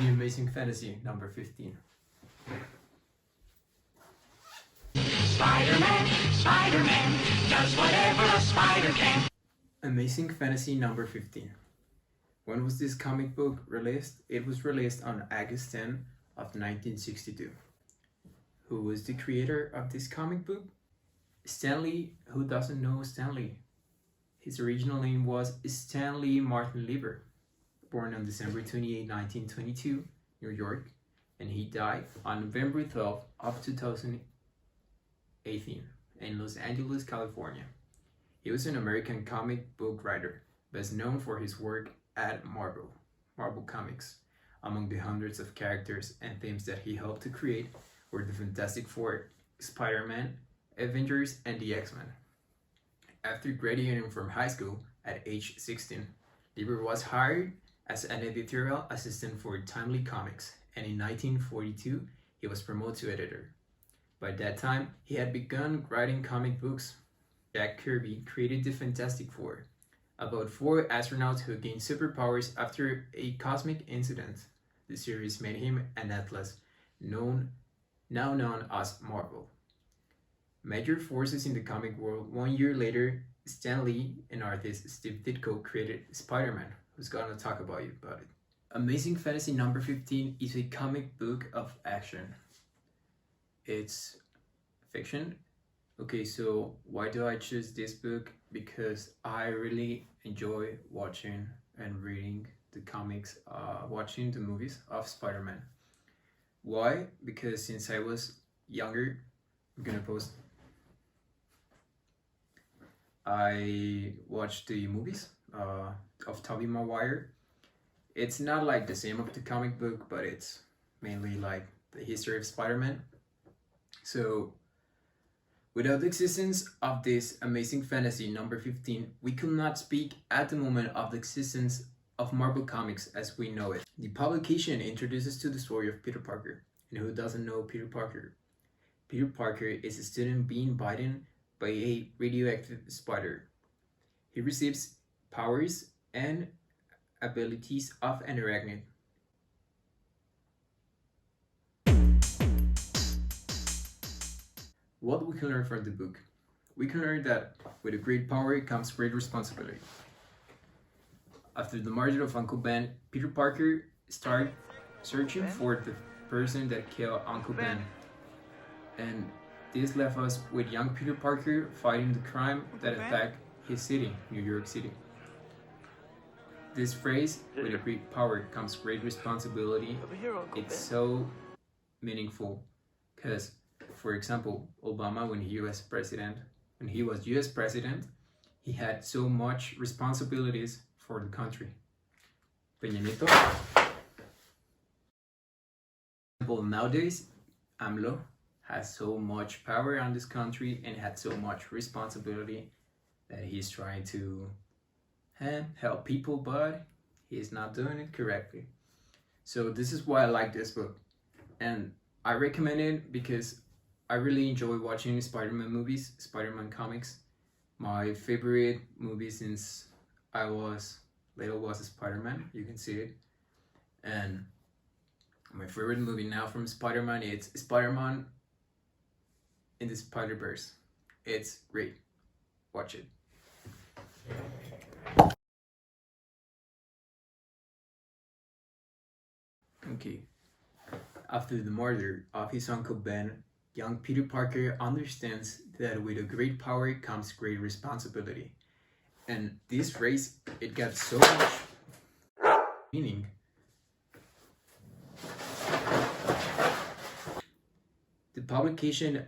The Amazing Fantasy number 15. Spider-Man, Spider-Man, does whatever a spider can. Amazing Fantasy number 15. When was this comic book released? It was released on August 10 of 1962. Who was the creator of this comic book? Stan Lee. Who doesn't know Stan Lee? His original name was Stanley Martin Lieber, born on December 28, 1922, New York, and he died on November 12 of 2018 in Los Angeles, California. He was an American comic book writer, best known for his work at Marvel Comics. Among the hundreds of characters and themes that he helped to create were the Fantastic Four, Spider-Man, Avengers, and the X-Men. After graduating from high school at age 16, Lieber was hired as an editorial assistant for Timely Comics, and in 1942, he was promoted to editor. By that time, he had begun writing comic books. Jack Kirby created the Fantastic Four, about 4 astronauts who gained superpowers after a cosmic incident. The series made him an atlas, now known as Marvel. Major forces in the comic world. 1 year later, Stan Lee and artist Steve Ditko created Spider-Man, who's gonna talk about it. Amazing Fantasy number 15 is a comic book of action. It's fiction. Okay, so why do I choose this book? Because I really enjoy watching and reading the comics, watching the movies of Spider-Man. Why? Because since I was younger, I'm gonna post. I watched the movies of Tobey Maguire. It's not like the same of the comic book, but it's mainly like the history of Spider-Man. So without the existence of this Amazing Fantasy number 15, we could not speak at the moment of the existence of Marvel Comics as we know it. The publication introduces to the story of Peter Parker. And who doesn't know Peter Parker? Peter Parker is a student being bitten by a radioactive spider. He receives powers and abilities of an arachnid. What we can learn from the book? We can learn that with a great power comes great responsibility. After the murder of Uncle Ben, Peter Parker started searching for the person that killed Uncle Ben. And this left us with young Peter Parker fighting the crime that attacked his city, New York City. This phrase, with a great power comes great responsibility, it's so meaningful because, for example, Obama, when he was US president, he had so much responsibilities for the country. Peña Nieto. Nowadays, AMLO has so much power on this country and had so much responsibility that he's trying to help people, but he's not doing it correctly. So this is why I like this book, and I recommend it because I really enjoy watching Spider-Man movies, Spider-Man comics. My favorite movie since I was little was Spider-Man. You can see it. And my favorite movie now from Spider-Man is Spider-Man in the Spider-Verse. It's great. Watch it. Okay. After the murder of his Uncle Ben, young Peter Parker understands that with a great power comes great responsibility. And this phrase, it got so much meaning. The publication